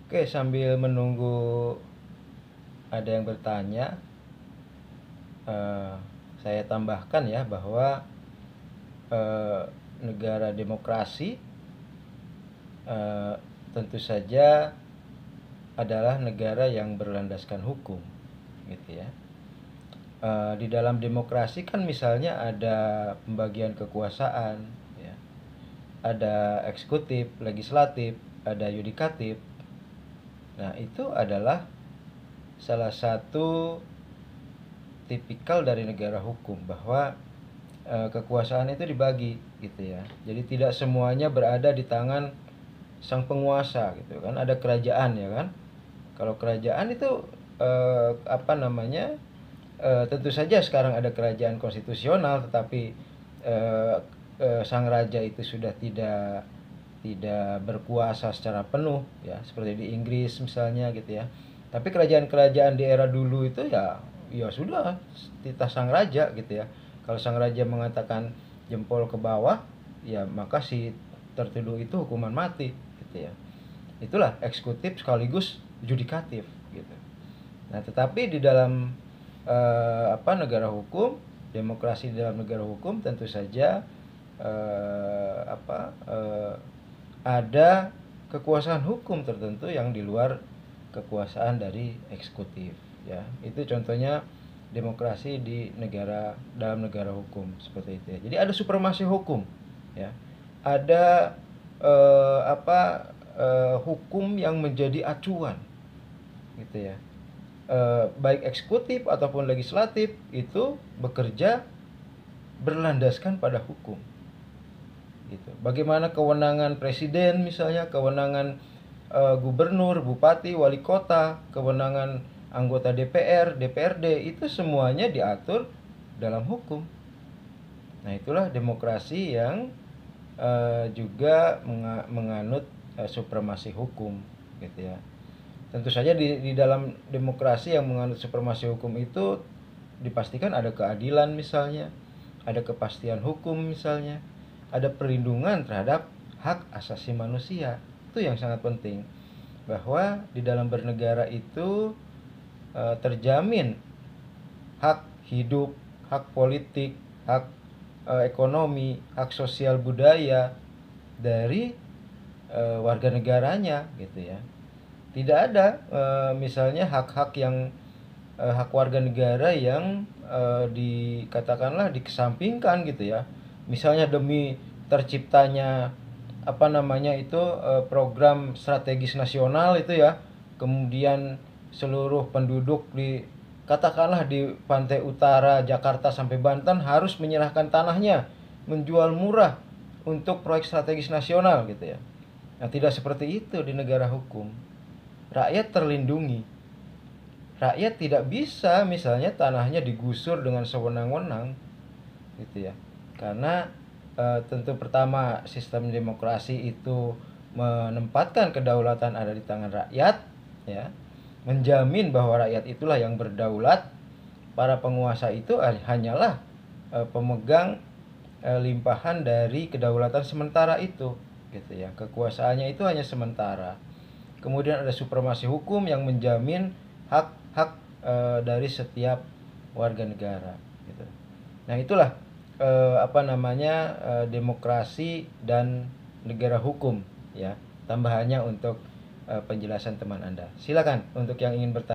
Oke, sambil menunggu ada yang bertanya, saya tambahkan ya bahwa negara demokrasi tentu saja adalah negara yang berlandaskan hukum, gitu ya. Di dalam demokrasi kan misalnya ada pembagian kekuasaan, ya. Ada eksekutif, legislatif, ada yudikatif. Nah, itu adalah salah satu tipikal dari negara hukum, bahwa kekuasaan itu dibagi, gitu ya. Jadi tidak semuanya berada di tangan sang penguasa, gitu kan. Ada kerajaan, ya kan. Kalau kerajaan itu tentu saja sekarang ada kerajaan konstitusional, tetapi sang raja itu sudah tidak berkuasa secara penuh, ya, seperti di Inggris misalnya, gitu ya. Tapi kerajaan-kerajaan di era dulu itu ya sudah titah sang raja, gitu ya. Kalau sang raja mengatakan jempol ke bawah, ya maka si tertuduh itu hukuman mati, gitu ya. Itulah eksekutif sekaligus yudikatif, gitu. Nah, tetapi di dalam negara hukum, demokrasi di dalam negara hukum tentu saja ada kekuasaan hukum tertentu yang di luar kekuasaan dari eksekutif, ya. Itu contohnya demokrasi di dalam negara hukum seperti itu, ya. Jadi ada supremasi hukum, ya. Ada hukum yang menjadi acuan, gitu ya. Baik eksekutif ataupun legislatif itu bekerja berlandaskan pada hukum, gitu. Bagaimana kewenangan presiden misalnya, kewenangan gubernur, bupati, wali kota, kewenangan anggota DPR, DPRD, itu semuanya diatur dalam hukum. Nah, itulah demokrasi yang juga menganut supremasi hukum, gitu ya. Tentu saja di dalam demokrasi yang menganut supremasi hukum itu dipastikan ada keadilan misalnya, ada kepastian hukum misalnya, ada perlindungan terhadap hak asasi manusia. Itu yang sangat penting, bahwa di dalam bernegara itu terjamin hak hidup, hak politik, hak ekonomi, hak sosial budaya dari warga negaranya, gitu ya. Tidak ada misalnya hak-hak yang hak warga negara yang dikatakanlah dikesampingkan, gitu ya. Misalnya demi terciptanya program strategis nasional itu, ya. Kemudian seluruh penduduk katakanlah di pantai utara Jakarta sampai Banten harus menyerahkan tanahnya, menjual murah untuk proyek strategis nasional, gitu ya. Nah, tidak seperti itu di negara hukum. Rakyat terlindungi. Rakyat tidak bisa misalnya tanahnya digusur dengan sewenang-wenang, gitu ya. Karena tentu pertama, sistem demokrasi itu menempatkan kedaulatan ada di tangan rakyat, ya. Menjamin bahwa rakyat itulah yang berdaulat. Para penguasa itu hanyalah pemegang limpahan dari kedaulatan sementara itu, gitu ya. Kekuasaannya itu hanya sementara. Kemudian ada supremasi hukum yang menjamin hak-hak dari setiap warga negara, gitu. Nah, itulah demokrasi dan negara hukum, ya. Tambahannya untuk penjelasan teman Anda. Silakan untuk yang ingin bertanya.